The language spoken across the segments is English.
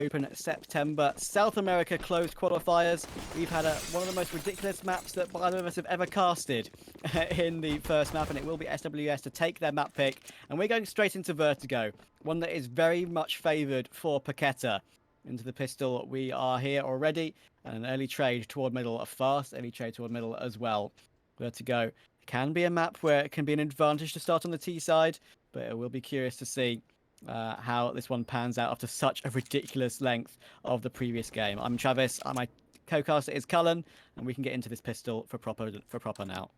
Open September. South America closed qualifiers. We've had one of the most ridiculous maps that either of us have ever casted in the first map, and it will be SWS to take their map pick. And we're going straight into Vertigo, one that is very much favoured for Paquetá. Into the pistol, we are here already, and an early trade toward middle, a fast early trade toward middle as well. Vertigo can be a map where it can be an advantage to start on the T side, but it will be curious to see how this one pans out after such a ridiculous length of the previous game. I'm Travis, my co-caster is Cullen, and we can get into this pistol for proper now.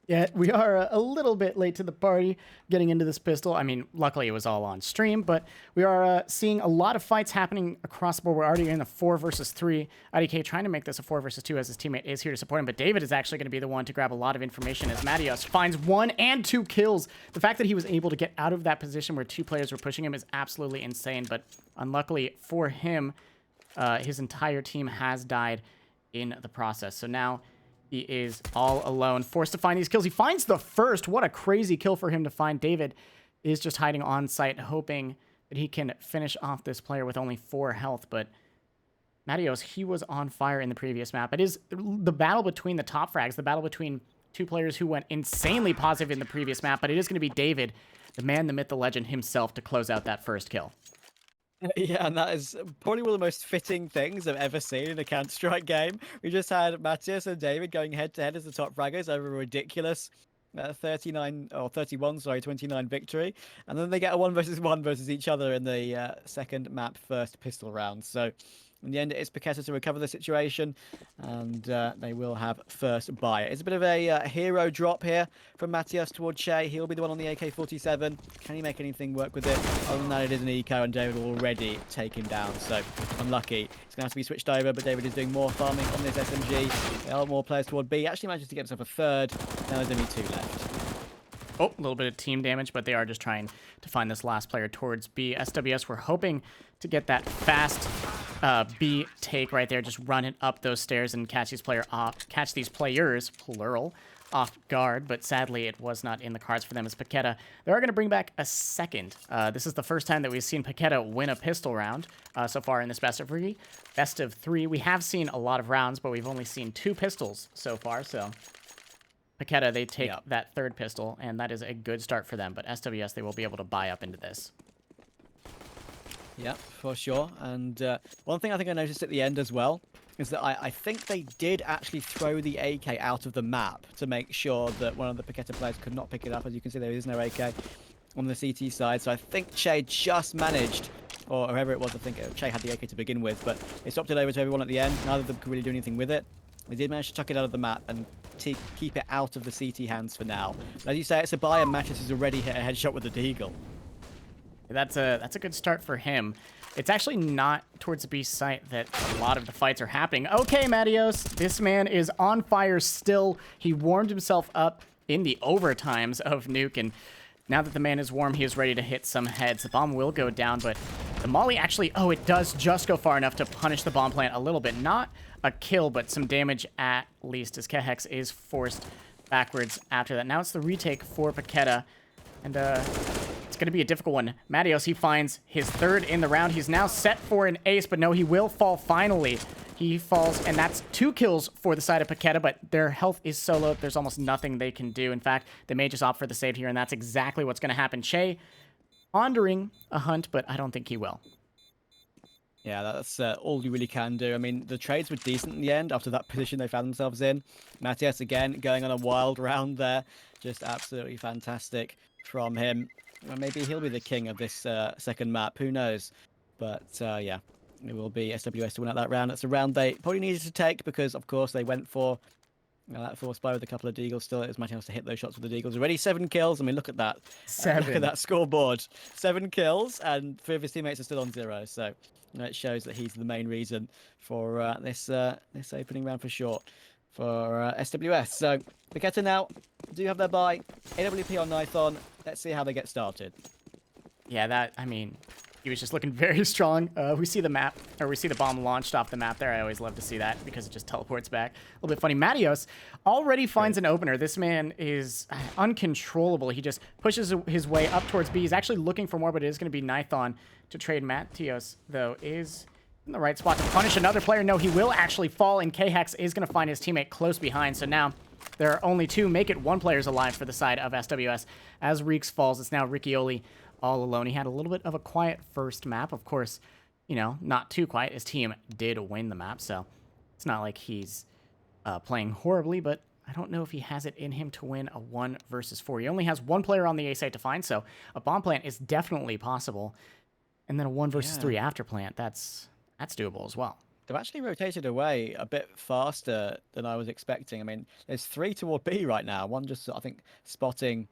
Yeah, we are a little bit late to the party getting into this pistol. I mean, luckily it was all on stream, but we are seeing a lot of fights happening across the board. We're already in a 4 versus 3. IDK trying to make this a 4 versus 2 as his teammate is here to support him, but David is actually going to be the one to grab a lot of information as Matios finds 1 and 2 kills. The fact that he was able to get out of that position where 2 players were pushing him is absolutely insane, but unluckily for him, his entire team has died in the process. So now he is all alone, forced to find these kills. He finds the first. What a crazy kill for him to find. David is just hiding on site, hoping that he can finish off this player with only 4 health. But Matios, he was on fire in the previous map. It is the battle between the top frags, the battle between 2 players who went insanely positive in the previous map. But it is going to be David, the man, the myth, the legend himself, to close out that first kill. Yeah, and that is probably one of the most fitting things I've ever seen in a Counter-Strike game. We just had Matios and David going head-to-head as the top fraggers over a ridiculous 39 or 31, sorry, 29 victory, and then they get a 1 versus 1 versus each other in the second map first pistol round. So in the end, it's Paquetá to recover the situation, and they will have first buy. It's a bit of a hero drop here from Matios toward Che. He'll be the one on the AK-47. Can he make anything work with it? Other than that, it is an eco, and David will already take him down. So unlucky. It's going to have to be switched over, but David is doing more farming on this SMG. There are more players toward B. He actually manages to get himself a third. Now there's only 2 left. Oh, a little bit of team damage, but they are just trying to find this last player towards B. SWS, we're hoping to get that fast B take right there. Just run it up those stairs and catch these players, plural, off guard. But sadly, it was not in the cards for them as Paquetá. They are going to bring back a second. This is the first time that we've seen Paquetá win a pistol round so far in this best of 3. Best of 3. We have seen a lot of rounds, but we've only seen 2 pistols so far. So Paquetá, they take that 3rd pistol, and that is a good start for them. But SWS, they will be able to buy up into this. Yeah, for sure. And one thing I think I noticed at the end as well is that I think they did actually throw the AK out of the map to make sure that one of the Paquetá players could not pick it up. As you can see, there is no AK on the CT side. So I think Che just managed, or whoever it was, I think Che had the AK to begin with, but they swapped it over to everyone at the end. Neither of them could really do anything with it. They did manage to chuck it out of the map and keep it out of the CT hands for now. But as you say, it's a buy, and Matios has already hit a headshot with the Deagle. That's a good start for him. It's actually not towards the B site that a lot of the fights are happening. Okay, Matios, this man is on fire still. He warmed himself up in the overtimes of Nuke, and now that the man is warm, he is ready to hit some heads. The bomb will go down, but the molly actually, oh, it does just go far enough to punish the bomb plant a little bit. Not a kill, but some damage at least, as Kehex is forced backwards after that. Now it's the retake for Paquetá, and it's going to be a difficult one. Matios, he finds his 3rd in the round. He's now set for an ace, but no, he will fall finally. He falls, and that's 2 kills for the side of Paquetá, but their health is so low, there's almost nothing they can do. In fact, they may just opt for the save here, and that's exactly what's going to happen. Che pondering a hunt, but I don't think he will. Yeah, that's all you really can do. I mean, the trades were decent in the end after that position they found themselves in. Matios, again, going on a wild round there. Just absolutely fantastic from him. Well, maybe he'll be the king of this second map. Who knows? But, yeah, it will be SWS to win out that round. That's a round they probably needed to take because, of course, they went for that force buy with a couple of Deagles. Still, it was Matios to hit those shots with the Deagles. Already 7 kills. I mean, look at that. 7. Look at that scoreboard. 7 kills, and 3 of his teammates are still on 0. So it shows that he's the main reason for this opening round for sure for SWS. So Paquetá now do have their buy. AWP on Nython. Let's see how they get started. Yeah, I mean, he was just looking very strong. We see the map, or we see the bomb launched off the map there. I always love to see that because it just teleports back. A little bit funny. Matios already finds an opener. This man is uncontrollable. He just pushes his way up towards B. He's actually looking for more, but it is going to be Nython to trade. Matios, though, is in the right spot to punish another player. No, he will actually fall, and K-Hex is going to find his teammate close behind. So now there are only two. Make it one player's alive for the side of SWS. As Reeks falls, it's now Riccioli all alone. He had a little bit of a quiet first map. Of course, you know, not too quiet. His team did win the map, so it's not like he's playing horribly, but I don't know if he has it in him to win a 1 versus 4. He only has one player on the A site to find, so a bomb plant is definitely possible. And then a 1 versus 3 after plant, that's doable as well. They've actually rotated away a bit faster than I was expecting. I mean, there's 3 toward B right now. One just, I think, spotting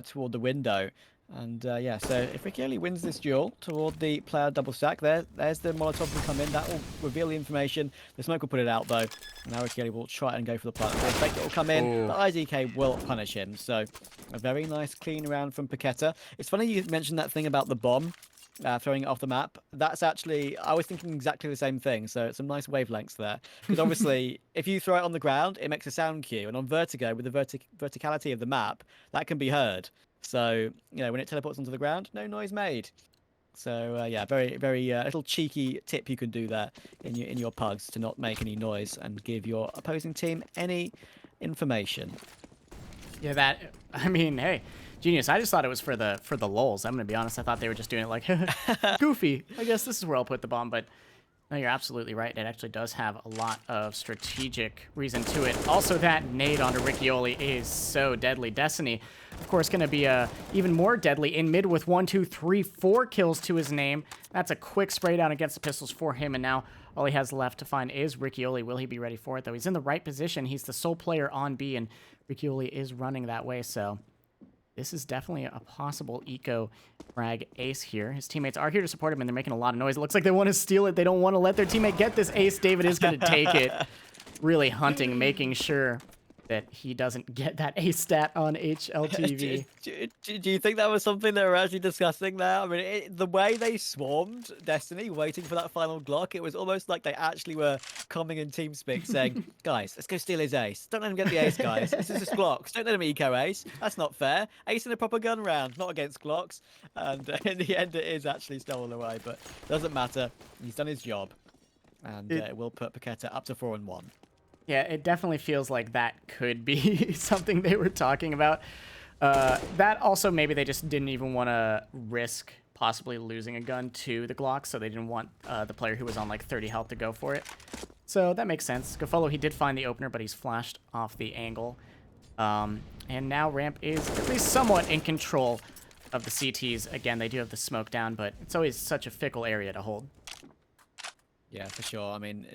toward the window. And yeah, so if Riccioli wins this duel toward the player double stack, there's the Molotov will come in. That will reveal the information. The smoke will put it out, though. Now Riccioli will try and go for the plant. The fake that will come in. The IDK will punish him. So a very nice clean round from Paquetá. It's funny you mentioned that thing about the bomb. Throwing it off the map. That's actually, I was thinking exactly the same thing. So some nice wavelengths there. Because obviously, if you throw it on the ground, it makes a sound cue. And on Vertigo, with the verticality of the map, that can be heard. So, you know, when it teleports onto the ground, no noise made. So, yeah, very, very little cheeky tip you can do there in your pugs to not make any noise and give your opposing team any information. Yeah, I mean, hey, genius. I just thought it was for the lulz. I'm going to be honest. I thought they were just doing it like, goofy. I guess this is where I'll put the bomb, but no, you're absolutely right. It actually does have a lot of strategic reason to it. Also, that nade onto Riccioli is so deadly. Destiny, of course, going to be even more deadly in mid with 1, 2, 3, 4 kills to his name. That's a quick spray down against the pistols for him, and now all he has left to find is Riccioli. Will he be ready for it, though? He's in the right position. He's the sole player on B, and Riccioli is running that way, so this is definitely a possible eco frag ace here. His teammates are here to support him, and they're making a lot of noise. It looks like they want to steal it. They don't want to let their teammate get this ace. David is going to take it. Really hunting, making sure that he doesn't get that ace stat on HLTV. Do you think that was something they were actually discussing there? I mean, the way they swarmed Destiny, waiting for that final Glock, it was almost like they actually were coming in TeamSpeak saying, guys, let's go steal his ace. Don't let him get the ace, guys. This is his Glocks. Don't let him eco ace. That's not fair. Ace in a proper gun round, not against Glocks. And in the end, it is actually stolen away, but it doesn't matter. He's done his job. And it will put Paquetá up to 4-1. Yeah, it definitely feels like that could be something they were talking about. That also, maybe they just didn't even want to risk possibly losing a gun to the Glock, so they didn't want the player who was on like 30 health to go for it. So that makes sense. Gofolo, he did find the opener, but he's flashed off the angle. And now Ramp is at least somewhat in control of the CTs. Again, they do have the smoke down, but it's always such a fickle area to hold. Yeah, for sure. I mean,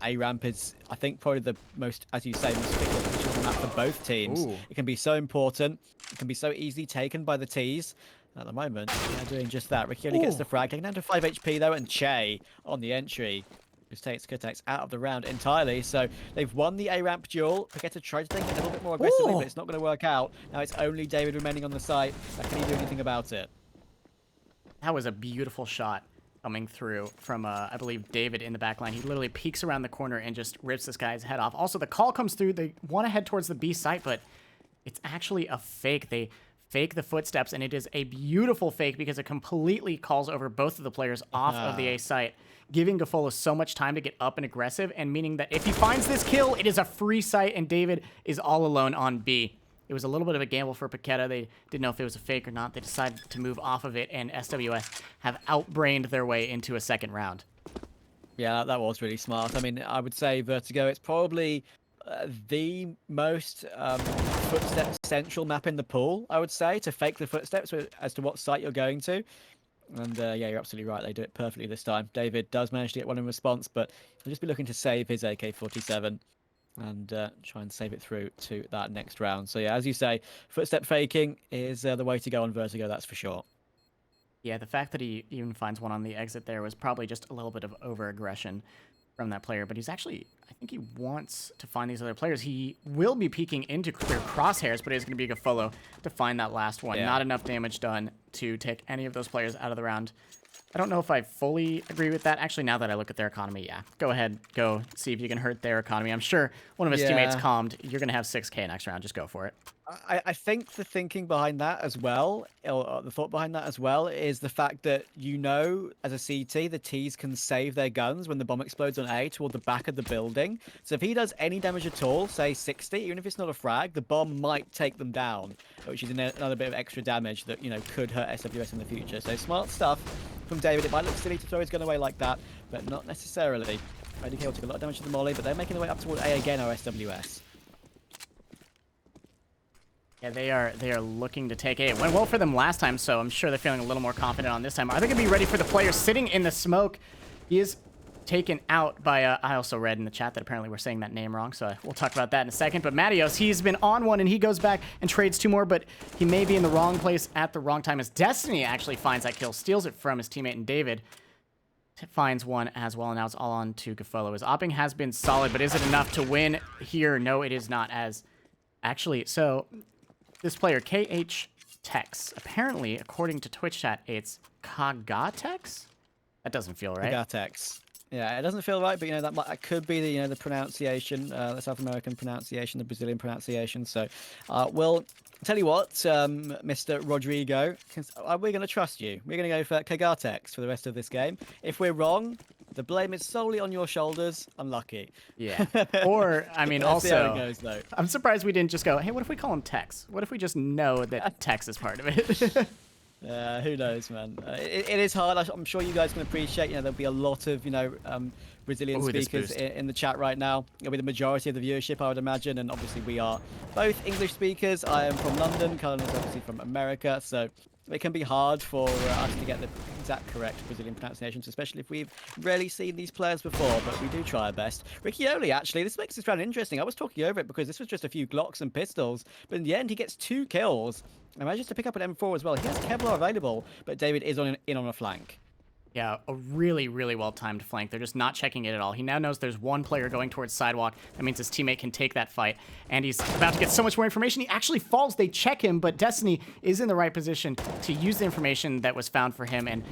A-Ramp is, I think, probably the most, as you say, most fickle position on the map for both teams. Ooh. It can be so important. It can be so easily taken by the Ts. At the moment, they're doing just that. Riccioli gets the frag, taking down to 5 HP, though, and Che on the entry just takes Kutex out of the round entirely. So they've won the A-Ramp duel. Paquetá tried to take it a little bit more aggressively, but it's not going to work out. Now it's only David remaining on the site. Can he do anything about it? That was a beautiful shot coming through from, I believe, David in the back line. He literally peeks around the corner and just rips this guy's head off. Also, the call comes through. They want to head towards the B site, but it's actually a fake. They fake the footsteps, and it is a beautiful fake because it completely calls over both of the players off of the A site, giving Gofolo so much time to get up and aggressive, and meaning that if he finds this kill, it is a free site, and David is all alone on B. It was a little bit of a gamble for Paquetá. They didn't know if it was a fake or not. They decided to move off of it, and SWS have outbrained their way into a second round. Yeah, that was really smart. I mean, I would say Vertigo, it's probably the most footstep central map in the pool, I would say, to fake the footsteps as to what site you're going to. And yeah, you're absolutely right. They do it perfectly this time. David does manage to get one in response, but he'll just be looking to save his AK-47. And try and save it through to that next round. So yeah, as you say, footstep faking is the way to go on Vertigo, that's for sure. Yeah, the fact that he even finds one on the exit there was probably just a little bit of over-aggression from that player. But he's actually, I think he wants to find these other players. He will be peeking into their crosshairs, but it's going to be Gofolo to find that last one. Yeah. Not enough damage done to take any of those players out of the round. I don't know if I fully agree with that. Actually, now that I look at their economy, yeah. Go ahead. Go see if you can hurt their economy. I'm sure one of his teammates calmed. You're going to have 6K next round. Just go for it. I think the thinking behind that as well, or the thought behind that as well, is the fact that, as a CT, the Ts can save their guns when the bomb explodes on A toward the back of the building. So if he does any damage at all, say 60, even if it's not a frag, the bomb might take them down, which is another bit of extra damage that, could hurt SWS in the future. So smart stuff from David. It might look silly to throw his gun away like that, but not necessarily. IDK will take a lot of damage to the molly, but they're making their way up toward A again, or SWS. Yeah, they are looking to take A. It went well for them last time, so I'm sure they're feeling a little more confident on this time. Are they going to be ready for the player sitting in the smoke? He is taken out by, I also read in the chat that apparently we're saying that name wrong, so we'll talk about that in a second. But Matios, he's been on one, and he goes back and trades 2 more, but he may be in the wrong place at the wrong time as Destiny actually finds that kill, steals it from his teammate, and David finds one as well, and now it's all on to Gafolo. His opping has been solid, but is it enough to win here? No, it is not, as actually, so this player, KH Tex, apparently, according to Twitch chat, it's Kagatex? That doesn't feel right. Kagatex. Yeah, it doesn't feel right, but that could be the the pronunciation, the South American pronunciation, the Brazilian pronunciation. So, we'll tell you what, Mr. Rodrigo, we're going to trust you. We're going to go for Kagatex for the rest of this game. If we're wrong, the blame is solely on your shoulders. Unlucky. Yeah. Or, I mean, Let's see how also, it goes, though. I'm surprised we didn't just go, hey, what if we call him Tex? What if we just know that Tex is part of it? Who knows, man? It is hard. I'm sure you guys can appreciate. There'll be a lot of Brazilian speakers in the chat right now. It'll be the majority of the viewership, I would imagine. And obviously, we are both English speakers. I am from London. Cullen is obviously from America. So it can be hard for us to get the exact correct Brazilian pronunciations, especially if we've rarely seen these players before, but we do try our best. Riccioli, actually, this makes this round interesting. I was talking over it because this was just a few Glocks and pistols, but in the end, he gets 2 kills. I managed to pick up an M4 as well. He has Kevlar available, but David is in on a flank. Yeah, a really, really well-timed flank. They're just not checking it at all. He now knows there's one player going towards sidewalk. That means his teammate can take that fight. And he's about to get so much more information. He actually falls. They check him, but Destiny is in the right position to use the information that was found for him. And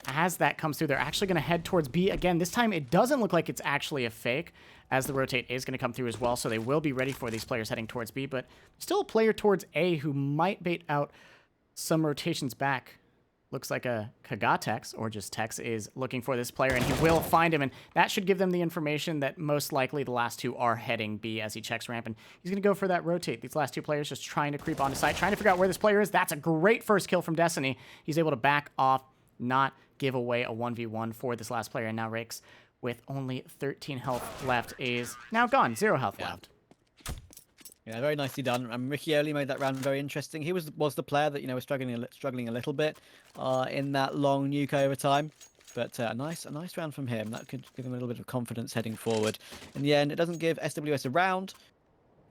as that comes through, they're actually going to head towards B again. This time, it doesn't look like it's actually a fake, as the rotate is going to come through as well. So they will be ready for these players heading towards B. But still a player towards A who might bait out some rotations back. Looks like a Kagatex, or just Tex, is looking for this player, and he will find him, and that should give them the information that most likely the last 2 are heading B as he checks ramp, and he's going to go for that rotate. These last 2 players just trying to creep onto site, trying to figure out where this player is. That's a great first kill from Destiny. He's able to back off, not give away a 1v1 for this last player, and now Rakes, with only 13 health left, is now gone. 0 health left. Yeah, very nicely done. Riccioli made that round very interesting. He was the player that was struggling a little bit in that long nuke overtime, but a nice round from him. That could give him a little bit of confidence heading forward. In the end, it doesn't give SWS a round,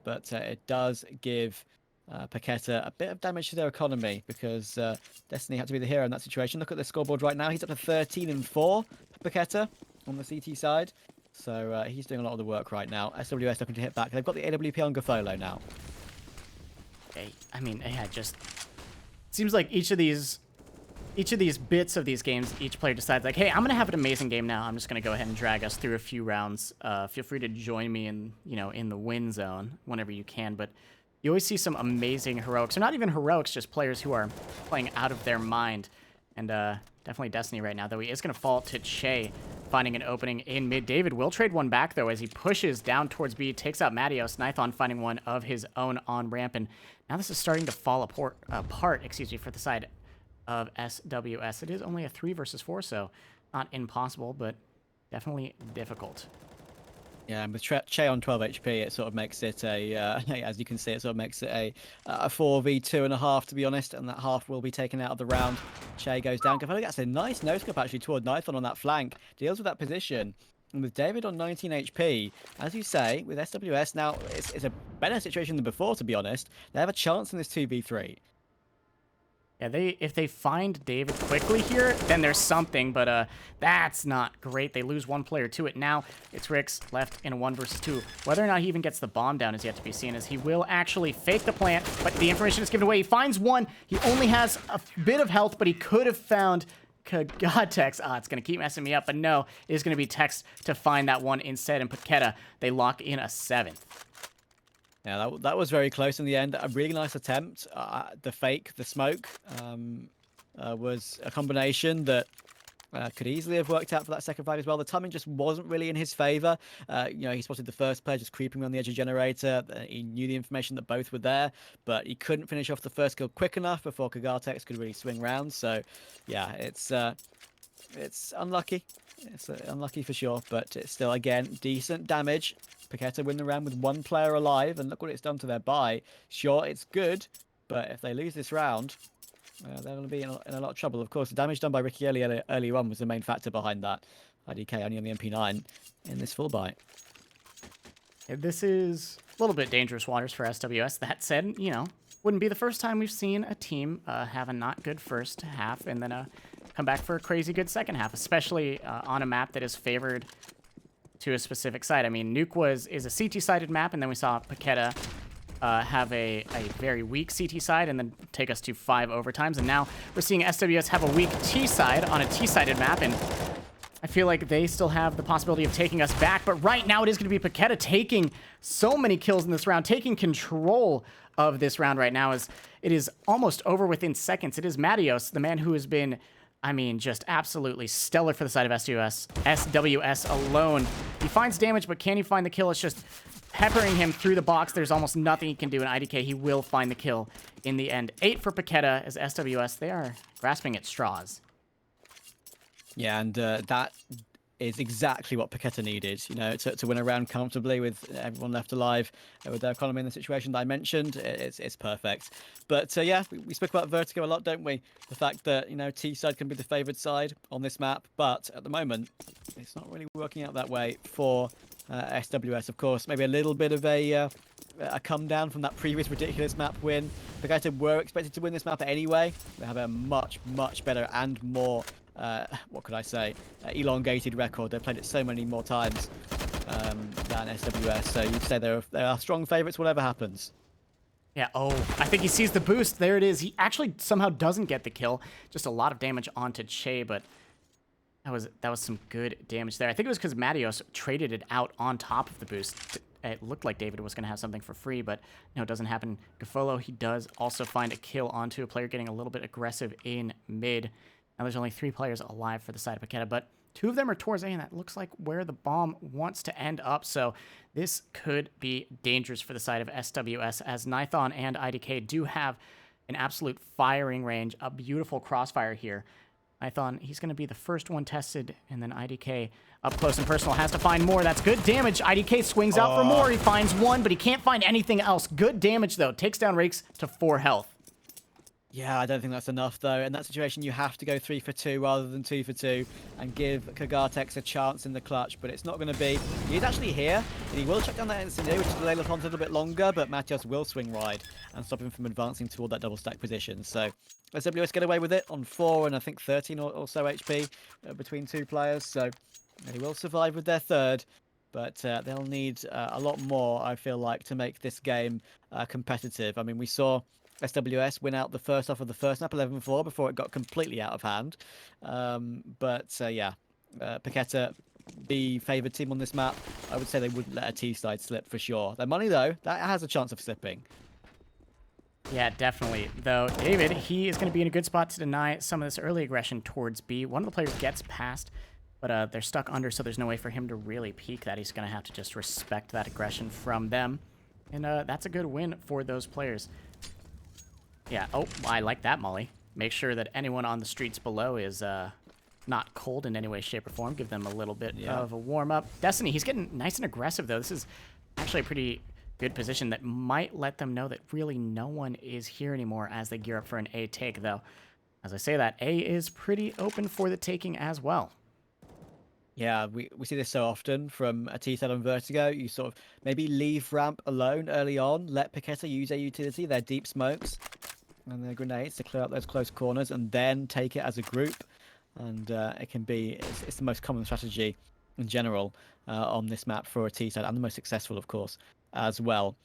but it does give Paquetá a bit of damage to their economy, because Destiny had to be the hero in that situation. Look at the scoreboard right now. He's up to 13-4 for Paquetá on the CT side. So he's doing a lot of the work right now. SWS looking to hit back. They've got the AWP on Gafolo now. I mean, yeah, just seems like each of these bits of these games, each player decides like, hey, I'm gonna have an amazing game now. I'm just gonna go ahead and drag us through a few rounds. Feel free to join me in in the win zone whenever you can. But you always see some amazing heroics, or not even heroics, just players who are playing out of their mind. And definitely Destiny right now, though. He is going to fall to Che, finding an opening in mid. David will trade one back, though, as he pushes down towards B, takes out Matios. Nithon finding one of his own on ramp. And now this is starting to fall apart, for the side of SWS. It is only a 3 versus 4, so not impossible, but definitely difficult. Yeah, and with Che on 12 HP, it sort of makes it as you can see, it sort of makes it a 4v2.5, to be honest, and that half will be taken out of the round. Che goes down. I think that's a nice no-scope, actually, toward Nithon on that flank. Deals with that position. And with David on 19 HP, as you say, with SWS, now it's a better situation than before, to be honest. They have a chance in this 2v3. Yeah, if they find David quickly here, then there's something, but that's not great. They lose one player to it. Now it's Ricks left in a 1 versus 2. Whether or not he even gets the bomb down is yet to be seen, as he will actually fake the plant, but the information is given away. He finds one. He only has a bit of health, but he could have found Kagatex. It's going to keep messing me up, but no, it is going to be Tex to find that one instead. And Paquetá, they lock in a 7th. Yeah, that was very close in the end. A really nice attempt. The fake, the smoke, was a combination that could easily have worked out for that second frag as well. The timing just wasn't really in his favor. He spotted the first player just creeping on the edge of generator. He knew the information that both were there, but he couldn't finish off the first kill quick enough before Kagatex could really swing round. So, yeah, it's unlucky. It's unlucky for sure, but it's still, again, decent damage. Paquetá win the round with 1 player alive, and look what it's done to their buy. Sure, it's good, but if they lose this round, they're going to be in a lot of trouble. Of course, the damage done by Ricky early on was the main factor behind that. IDK only on the MP9 in this full buy. This is a little bit dangerous waters for SWS. That said, wouldn't be the first time we've seen a team have a not good first half and then come back for a crazy good second half, especially on a map that is favored to a specific side. I mean, Nuke is a CT-sided map, and then we saw Paquetá have a very weak CT side and then take us to 5 overtimes. And now we're seeing SWS have a weak T side on a T-sided map, and I feel like they still have the possibility of taking us back. But right now it is going to be Paquetá taking so many kills in this round, taking control of this round right now. As it is almost over within seconds. It is Matios, the man who has been, just absolutely stellar for the side of SWS alone. He finds damage, but can he find the kill? It's just peppering him through the box. There's almost nothing he can do in IDK. He will find the kill in the end. 8 for Paquetá as SWS. They are grasping at straws. Yeah, and that is exactly what Paquetá needed, to win a round comfortably with everyone left alive, with their economy in the situation that I mentioned. It's perfect. But yeah, we spoke about Vertigo a lot, don't we? The fact that, T-side can be the favoured side on this map, but at the moment, it's not really working out that way for SWS. Of course, maybe a little bit of a come down from that previous ridiculous map win. Paquetá were expected to win this map anyway. They have a much, much better and more what could I say, elongated record. They've played it so many more times than SWS, so you'd say they are strong favourites whatever happens. Yeah, I think he sees the boost. There it is. He actually somehow doesn't get the kill. Just a lot of damage onto Che, but that was some good damage there. I think it was because Matios traded it out on top of the boost. It looked like David was going to have something for free, but no, it doesn't happen. Gafolo, he does also find a kill onto a player getting a little bit aggressive in mid. Now there's only 3 players alive for the side of Paquetá, but 2 of them are towards A, and that looks like where the bomb wants to end up. So this could be dangerous for the side of SWS, as Nithon and IDK do have an absolute firing range, a beautiful crossfire here. Nithon, he's going to be the first one tested, and then IDK up close and personal has to find more. That's good damage. IDK swings out for more. He finds 1, but he can't find anything else. Good damage, though. Takes down Rakes to 4 health. Yeah, I don't think that's enough, though. In that situation, you have to go 3 for 2 rather than 2 for 2 and give Kagatex a chance in the clutch, but it's not going to be. He's actually here, and he will check down that incendiary, which will delay the a little bit longer, but Matios will swing wide and stop him from advancing toward that double stack position. So SWS get away with it on 4 and I think 13 or so HP between 2 players, so they will survive with their third. But they'll need a lot more, I feel like, to make this game competitive. I mean, we saw SWS win out the first half of the first map 11-4 before it got completely out of hand. Paquetá, the favoured team on this map, I would say they wouldn't let a T-side slip for sure. Their money, though, that has a chance of slipping. Yeah, definitely. Though David, he is going to be in a good spot to deny some of this early aggression towards B. One of the players gets past, but they're stuck under, so there's no way for him to really peek that. He's going to have to just respect that aggression from them. And that's a good win for those players. Yeah, I like that, Molly. Make sure that anyone on the streets below is not cold in any way, shape, or form. Give them a little bit of a warm-up. Destiny, he's getting nice and aggressive, though. This is actually a pretty good position that might let them know that really no one is here anymore as they gear up for an A take, though. As I say that, A is pretty open for the taking as well. Yeah, we see this so often from a T-side on Vertigo. You sort of maybe leave ramp alone early on, let Paquetá use their utility, their deep smokes and their grenades to clear up those close corners, and then take it as a group. And it can be, it's the most common strategy in general on this map for a T-side, and the most successful, of course, as well.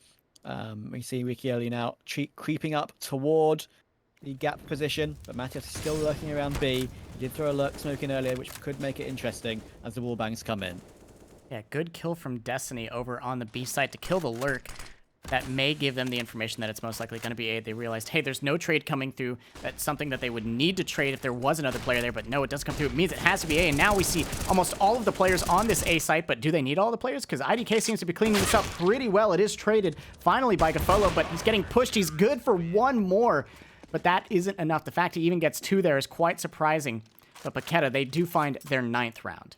We see Wiki early now creeping up toward the gap position, but Matias is still lurking around B. He did throw a lurk smoke in earlier, which could make it interesting as the wallbangs come in. Yeah, good kill from Destiny over on the B site to kill the lurk. That may give them the information that it's most likely going to be A. They realized, hey, there's no trade coming through. That's something that they would need to trade if there was another player there, but no, it does come through. It means it has to be A, and now we see almost all of the players on this A site, but do they need all the players? Because IDK seems to be cleaning this up pretty well. It is traded finally by Gafolo, but he's getting pushed. He's good for one more, but that isn't enough. The fact he even gets 2 there is quite surprising. But Paquetá, they do find their 9th round.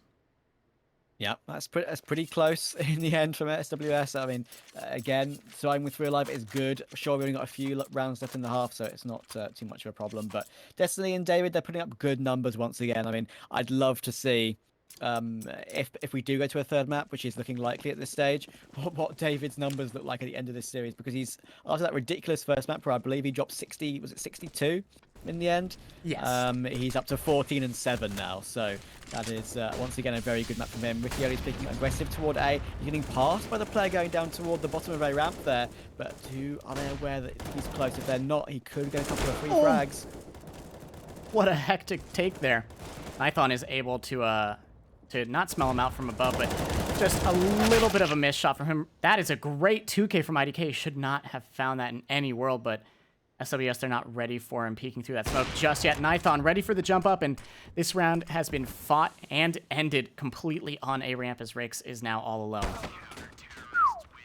Yeah, that's pretty close in the end from SWS. I mean, again, starting with real life is good. Sure, we only got a few rounds left in the half, so it's not too much of a problem. But Destiny and David, they're putting up good numbers once again. I mean, I'd love to see if we do go to a third map, which is looking likely at this stage, what David's numbers look like at the end of this series, because he's after that ridiculous first map where I believe he dropped 60, was it 62 in the end? Yes. He's up to 14 and 7 now, so that is once again a very good map from him. Ricky is picking aggressive toward A. He's getting passed by the player going down toward the bottom of A ramp there, but are they aware that he's close? If they're not, he could get a couple of free frags. What a hectic take there. Nython is able to not smell him out from above, but just a little bit of a miss shot from him. That is a great 2K from IDK. Should not have found that in any world, but SWS, they're not ready for him peeking through that smoke just yet. Nython ready for the jump up, and this round has been fought and ended completely on A ramp as Rix is now all alone.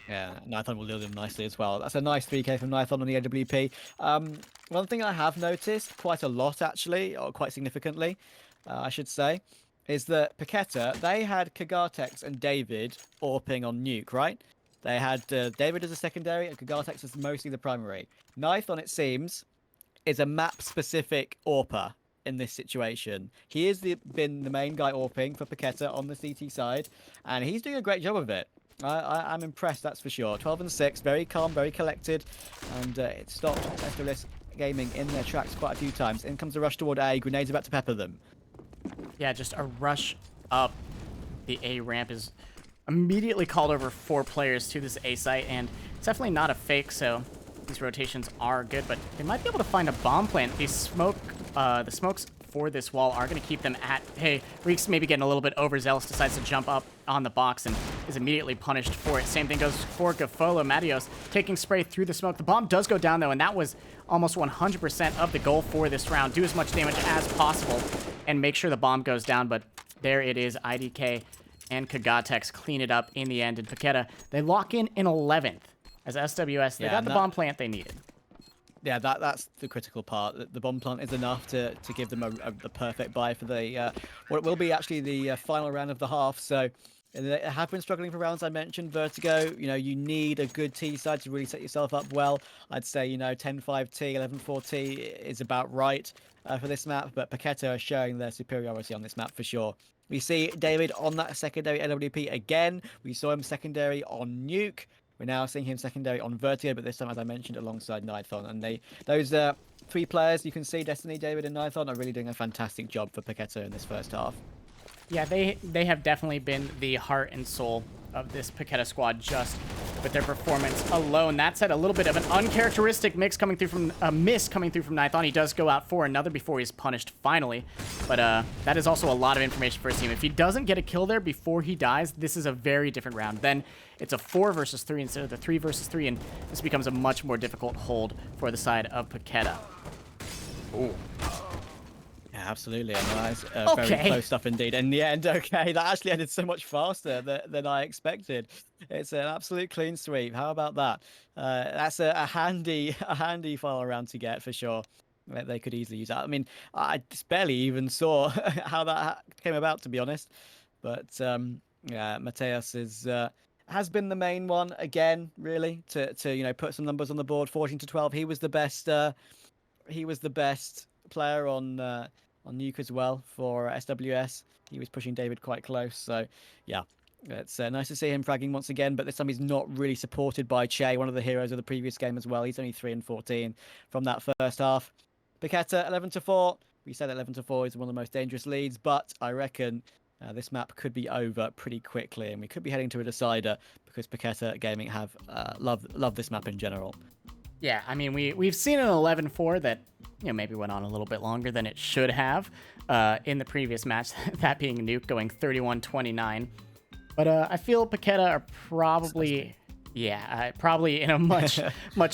Yeah, Nython will deal with him nicely as well. That's a nice 3K from Nython on the AWP. One thing I have noticed quite a lot, actually, or quite significantly, I should say, is that Paquetá, they had Kagartex and David AWPing on Nuke, right? They had David as a secondary and Kagartex as mostly the primary. Nython, it seems, is a map-specific AWPer in this situation. He has been the main guy AWPing for Paquetá on the CT side, and he's doing a great job of it. I'm impressed, that's for sure. 12 and 6, very calm, very collected, and it stopped SWS Gaming in their tracks quite a few times. In comes the rush toward A, grenades about to pepper them. Yeah, just a rush up the A ramp is immediately called over 4 players to this A site, and it's definitely not a fake, so these rotations are good, but they might be able to find a bomb plant. The smokes for this wall are going to keep them at, hey, Reeks maybe getting a little bit overzealous, decides to jump up on the box and is immediately punished for it. Same thing goes for Gafolo. Matios taking spray through the smoke. The bomb does go down, though, and that was almost 100% of the goal for this round. Do as much damage as possible and make sure the bomb goes down, but there it is. IDK and Kagartex clean it up in the end, and Paquetá, they lock in 11th. As SWS, they got the bomb plant they needed. Yeah, that's the critical part. The bomb plant is enough to give them the perfect buy for the what will be actually the final round of the half. So they have been struggling for rounds. I mentioned Vertigo. You know, you need a good T side to really set yourself up well. I'd say 10-5T, 11-4T is about right for this map. But Paquetá are showing their superiority on this map for sure. We see David on that secondary LWP again. We saw him secondary on Nuke. We're now seeing him secondary on Vertigo, but this time, as I mentioned, alongside Nython. And those 3 players, you can see Destiny, David, and Nython are really doing a fantastic job for Paquetá in this first half. Yeah, they have definitely been the heart and soul of this Paquetá squad just with their performance alone. That said, a little bit of an uncharacteristic miss coming through from Nython. He does go out for another before he's punished finally, but that is also a lot of information for his team. If he doesn't get a kill there before he dies, this is a very different round. Then it's a 4 versus 3 instead of the 3 versus 3, and this becomes a much more difficult hold for the side of Paquetá. Ooh. Yeah, absolutely. Nice. Very close stuff indeed. In the end, okay, that actually ended so much faster than I expected. It's an absolute clean sweep. How about that? That's a handy final round to get for sure. They could easily use that. I mean, I just barely even saw how that came about, to be honest. But yeah, Mateus has been the main one again, really, to put some numbers on the board. 14-12. He was the best. He was the best player on Nuke as well for SWS. He was pushing David quite close. So yeah, it's nice to see him fragging once again, but this time he's not really supported by Che, one of the heroes of the previous game as well. He's only 3 and 14 from that first half. Paquetá 11-4. We said 11-4 is one of the most dangerous leads, but I reckon this map could be over pretty quickly, and we could be heading to a decider because Paquetá Gaming have love this map in general. Yeah, I mean, we've seen an 11-4 that, maybe went on a little bit longer than it should have in the previous match, that being Nuke going 31-29. But I feel Paquetá are probably, probably in a much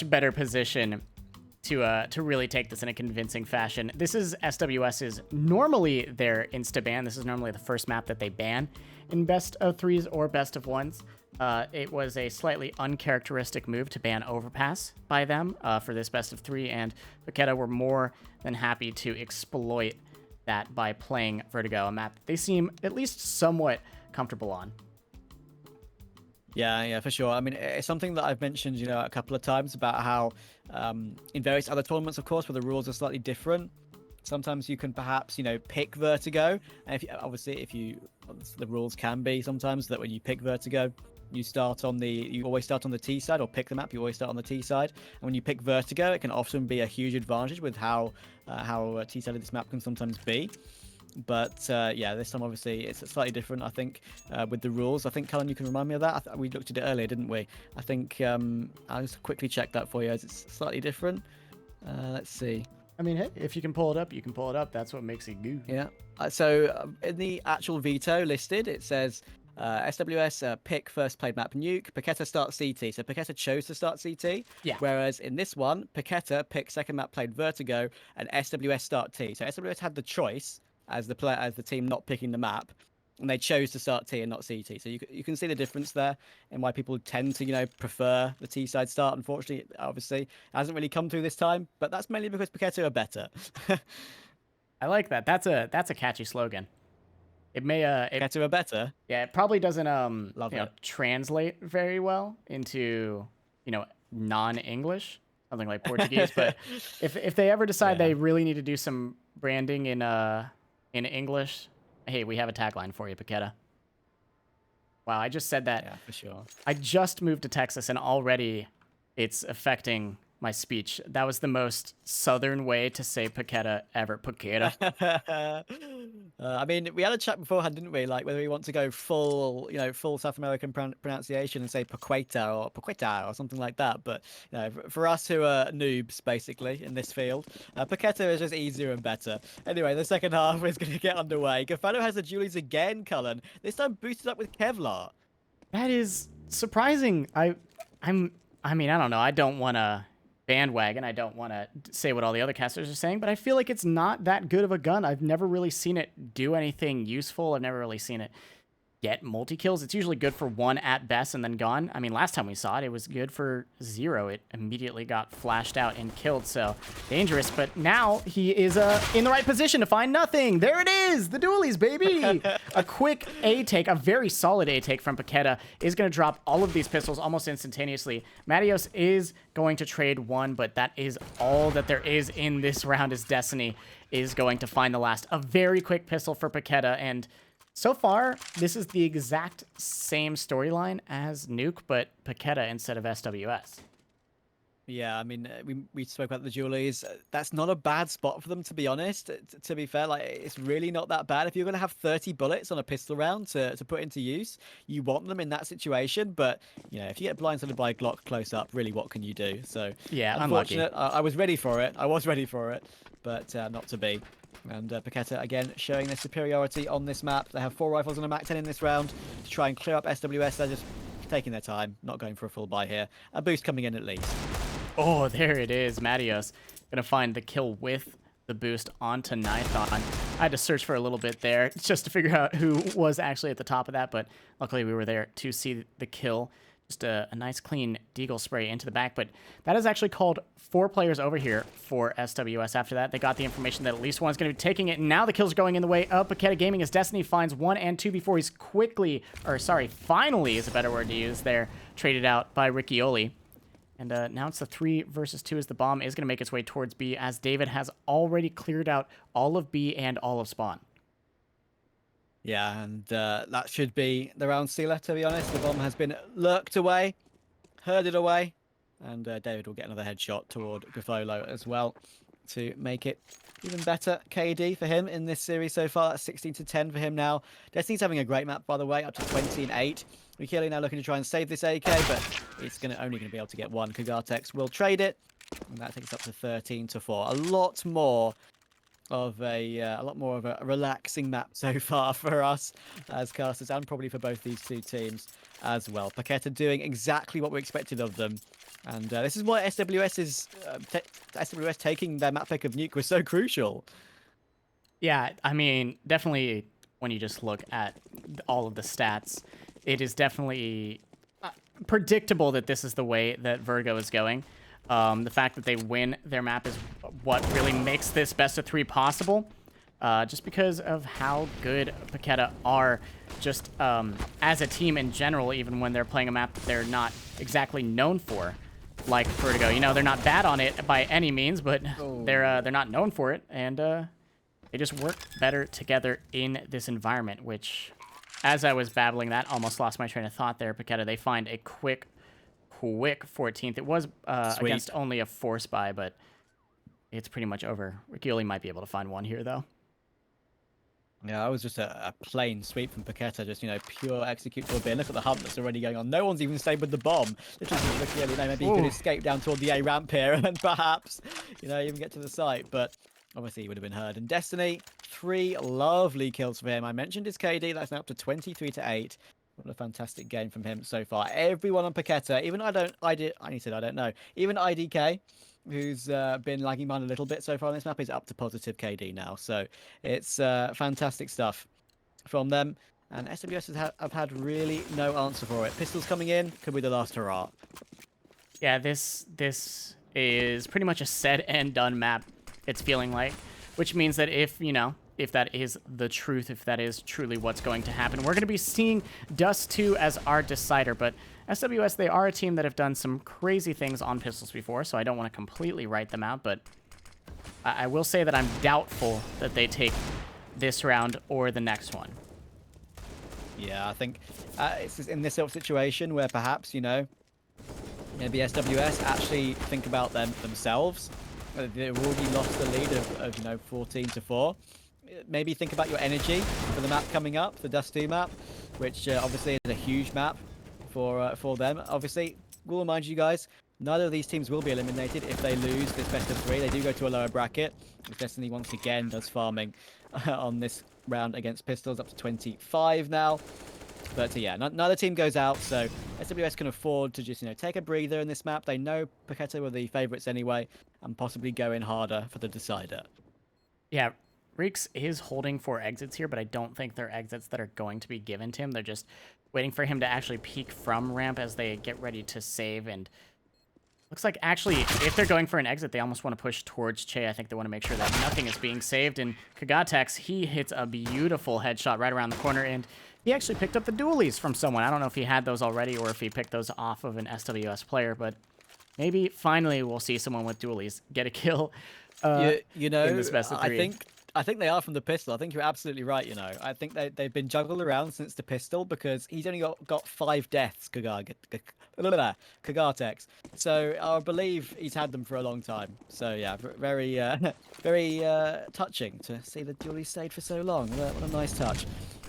better position to really take this in a convincing fashion. This is SWS's normally their insta ban. This is normally the first map that they ban in best of threes or best of ones. It was a slightly uncharacteristic move to ban Overpass by them for this best of three, and Paquetá were more than happy to exploit that by playing Vertigo, a map they seem at least somewhat comfortable on. Yeah, for sure. I mean, it's something that I've mentioned, a couple of times about how in various other tournaments, of course, where the rules are slightly different, sometimes you can perhaps, pick Vertigo. And the rules can be sometimes that when you pick Vertigo, you always start on the T side, or pick the map, you always start on the T side. And when you pick Vertigo, it can often be a huge advantage with how T-sided this map can sometimes be. But this time obviously it's slightly different, I think, with the rules. I think, Cullen, you can remind me of that. We looked at it earlier, didn't we? I think I'll just quickly check that for you as it's slightly different. Let's see. I mean, hey, if you can pull it up, you can pull it up. That's what makes it good. Yeah. So in the actual veto listed, it says SWS pick first played map Nuke, Paquetá start CT. So Paquetá chose to start CT. Yeah. Whereas in this one, Paquetá picked second map played Vertigo, and SWS start T. So SWS had the choice as the team not picking the map, and they chose to start T and not CT. So you can see the difference there and why people tend to prefer the T side start. Unfortunately, obviously, it hasn't really come through this time, but that's mainly because Paquetá are better. I like that. That's a catchy slogan. It may Paquetá are better. Yeah, it probably doesn't it. translate very well into non-English, something like Portuguese. But if they ever decide they really need to do some branding in English, hey, we have a tagline for you, Paquetá. Wow, I just said that. Yeah, for sure. I just moved to Texas, and already it's affecting my speech. That was the most southern way to say Paquetá ever. Paquetá. I mean, we had a chat beforehand, didn't we? Like whether we want to go full South American pronunciation and say Paquetá or something like that. But for us who are noobs, basically, in this field, Paquetá is just easier and better. Anyway, the second half is going to get underway. Gafano has the Julies again, Cullen. This time boosted up with Kevlar. That is surprising. I mean, I don't know. I don't want to bandwagon. I don't want to say what all the other casters are saying, but I feel like it's not that good of a gun. I've never really seen it do anything useful. I've never really seen it get multi-kills. It's usually good for one at best and then gone. I mean, last time we saw it, it was good for 0. It immediately got flashed out and killed, so dangerous. But now he is in the right position to find nothing. There it is, the dualies, baby. A quick A take, a very solid A take from Paquetá is going to drop all of these pistols almost instantaneously. Matios is going to trade one, but that is all that there is in this round, as Destiny is going to find the last. A very quick pistol for Paquetá, and so far, this is the exact same storyline as Nuke, but Paquetá instead of SWS. Yeah, I mean, we spoke about the Julies. That's not a bad spot for them, to be honest. To be fair, like it's really not that bad. If you're going to have 30 bullets on a pistol round to put into use, you want them in that situation. But, if you get blindsided by a Glock close up, really, what can you do? So, yeah, unfortunate. I was ready for it. But not to be. And Paquetá, again, showing their superiority on this map. They have 4 rifles and a MAC-10 in this round to try and clear up SWS. They're just taking their time, not going for a full buy here. A boost coming in at least. Oh, there it is. Matios going to find the kill with the boost onto Nithon. I had to search for a little bit there just to figure out who was actually at the top of that, but luckily we were there to see the kill. Just a nice clean deagle spray into the back, but that is actually called 4 players over here for SWS. After that, they got the information that at least one's going to be taking it, and now the kills are going in the way of Paquetá Gaming as Destiny finds 1 and 2 before he's finally is a better word to use there, traded out by Riccioli. And now it's the 3 versus 2 as the bomb is going to make its way towards B, as David has already cleared out all of B and all of spawn. Yeah, and that should be the round sealer, to be honest. The bomb has been lurked away, herded away, and David will get another headshot toward Gafolo as well to make it even better KD for him in this series so far. That's 16-10 for him now. Destiny's having a great map, by the way, up to 20-8. Rikili now looking to try and save this AK, but it's only going to be able to get one. Kagartex will trade it. And that takes up to 13-4. A lot more of a relaxing map so far for us as casters, and probably for both these two teams as well. Paquetá doing exactly what we expected of them. And this is why SWS taking their map pick of Nuke was so crucial. Yeah, I mean, definitely when you just look at all of the stats, it is definitely predictable that this is the way that Vertigo is going. The fact that they win their map is what really makes this best of 3 possible. Just because of how good Paquetá are just as a team in general, even when they're playing a map that they're not exactly known for, like Vertigo. You know, they're not bad on it by any means, but they're not known for it, and they just work better together in this environment, which, as I was babbling that, almost lost my train of thought there. Paquetá, they find a quick 14th. It was against only a force buy, but it's pretty much over. Ricky might be able to find one here, though. Yeah, that was just a plain sweep from Paquetá, just, pure execute to a bin. Look at the hunt that's already going on. No one's even stayed with the bomb. Literally, Ricky, maybe he could escape down toward the A ramp here and perhaps, even get to the site. But obviously, he would have been heard. And Destiny, 3 lovely kills for him. I mentioned his KD. That's now up to 23-8. What a fantastic game from him so far. Everyone on Paquetá, even I don't know. Even IDK, who's been lagging behind a little bit so far on this map, is up to positive KD now. So it's fantastic stuff from them. And SWS have had really no answer for it. Pistols coming in, could be the last hurrah. Yeah, this is pretty much a said and done map, it's feeling like. Which means that if that is the truth, if that is truly what's going to happen, we're going to be seeing Dust 2 as our decider. But SWS, they are a team that have done some crazy things on pistols before, so I don't want to completely write them out, but I will say that I'm doubtful that they take this round or the next one. Yeah, I think it's in this sort of situation where perhaps, maybe SWS actually think about themselves. They've already lost the lead of 14-4. Maybe think about your energy for the map coming up, the Dust 2 map, which obviously is a huge map for them. Obviously, we'll remind you guys, neither of these teams will be eliminated if they lose this best of 3. They do go to a lower bracket. Destiny once again does farming on this round against Pistols, up to 25 now. But yeah, neither team goes out, so SWS can afford to just take a breather in this map. They know Paquetá were the favourites anyway, and possibly go in harder for the decider. Yeah, Reeks is holding for exits here, but I don't think they're exits that are going to be given to him. They're just waiting for him to actually peek from ramp as they get ready to save. And looks like actually, if they're going for an exit, they almost want to push towards Che. I think they want to make sure that nothing is being saved. And Kagatex, he hits a beautiful headshot right around the corner, and he actually picked up the dualies from someone. I don't know if he had those already or if he picked those off of an SWS player, but maybe finally we'll see someone with dualies get a kill in this best of 3. I think they are from the pistol. I think you're absolutely right, I think they've been juggled around since the pistol because he's only got 5 deaths, Kagatex. So I believe he's had them for a long time. So yeah, very touching to see the dually stayed for so long. What a nice touch.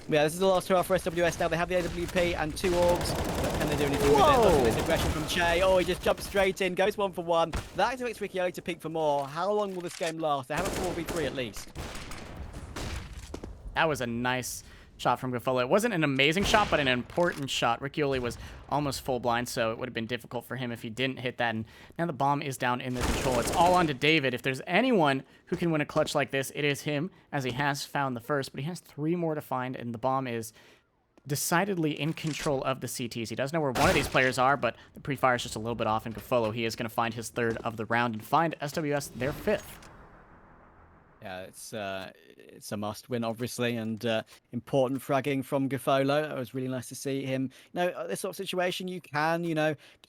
Yeah, this is the last hurrah for SWS now. They have the AWP and 2 orbs, but can they do anything with it? Look at this aggression from Che. Oh, he just jumps straight in, goes 1 for 1. That activates Ricky to peek for more. How long will this game last? They have a 4v3 at least. That was a nice shot from Gafolo. It wasn't an amazing shot, but an important shot. Riccioli was almost full blind, so it would have been difficult for him if he didn't hit that. And now the bomb is down in the control. It's all on to David. If there's anyone who can win a clutch like this, it is him, as he has found the first, but he has 3 more to find, and the bomb is decidedly in control of the CTs. He does know where one of these players are, but the pre-fire is just a little bit off, and Gafolo, he is going to find his 3rd of the round and find SWS their 5th. Yeah, it's a must win, obviously, and important fragging from Gafolo. It was really nice to see him. This sort of situation, you can,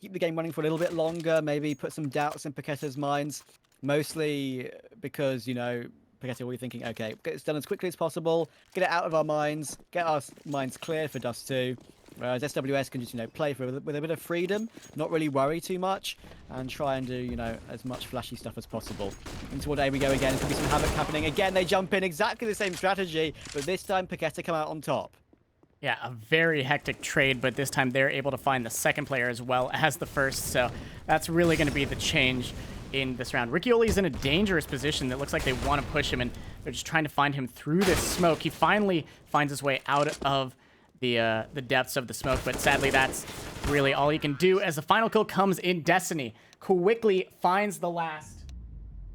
keep the game running for a little bit longer, maybe put some doubts in Paquetá's minds, mostly because, Paquetá will be thinking, okay, get this done as quickly as possible, get it out of our minds, get our minds clear for Dust 2. Whereas SWS can just, play with a bit of freedom, not really worry too much, and try and do, as much flashy stuff as possible. Into what day we go again. There could be some havoc happening. Again, they jump in, exactly the same strategy, but this time Paquetá come out on top. Yeah, a very hectic trade, but this time they're able to find the 2nd player as well as the 1st, so that's really going to be the change in this round. Riccioli's in a dangerous position. That looks like they want to push him, and they're just trying to find him through this smoke. He finally finds his way out of the depths of the smoke, but sadly that's really all he can do as the final kill comes in. Destiny quickly finds the last.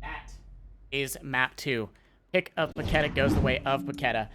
That is map 2. Pick of Paquetá goes the way of Paquetá.